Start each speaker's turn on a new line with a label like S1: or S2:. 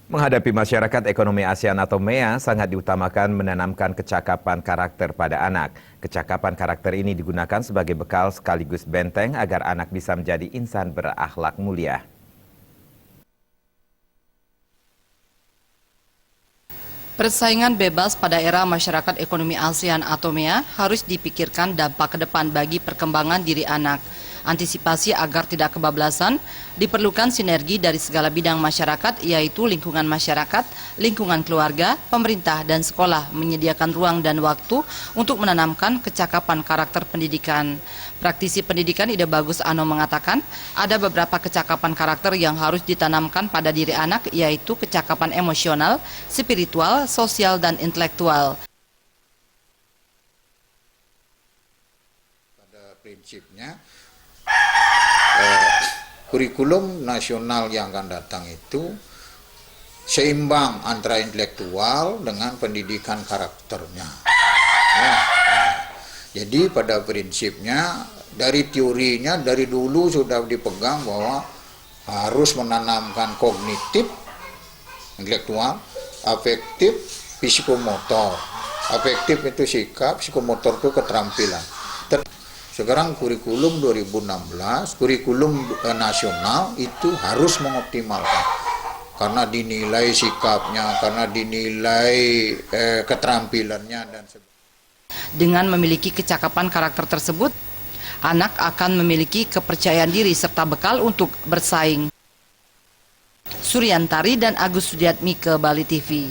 S1: Menghadapi masyarakat ekonomi ASEAN atau MEA, sangat diutamakan menanamkan kecakapan karakter pada anak. Kecakapan karakter ini digunakan sebagai bekal sekaligus benteng agar anak bisa menjadi insan berakhlak mulia.
S2: Persaingan bebas pada era masyarakat ekonomi ASEAN atau MEA harus dipikirkan dampak ke depan bagi perkembangan diri anak. Antisipasi agar tidak kebablasan, diperlukan sinergi dari segala bidang masyarakat, yaitu lingkungan masyarakat, lingkungan keluarga, pemerintah, dan sekolah menyediakan ruang dan waktu untuk menanamkan kecakapan karakter pendidikan. Praktisi pendidikan Ide Bagus Ano mengatakan, ada beberapa kecakapan karakter yang harus ditanamkan pada diri anak, yaitu kecakapan emosional, spiritual, sosial, dan intelektual.
S3: Pada prinsipnya, kurikulum nasional yang akan datang itu seimbang antara intelektual dengan pendidikan karakternya. Ya. Jadi pada prinsipnya dari teorinya dari dulu sudah dipegang bahwa harus menanamkan kognitif, intelektual, afektif, psikomotor. Afektif itu sikap, psikomotor itu keterampilan. Sekarang kurikulum 2016, kurikulum nasional itu harus mengoptimalkan. Karena dinilai sikapnya, karena dinilai keterampilannya dan sebagainya.
S2: Dengan memiliki kecakapan karakter tersebut, anak akan memiliki kepercayaan diri serta bekal untuk bersaing. Suryantari dan Agus Sudiatmi ke Bali TV.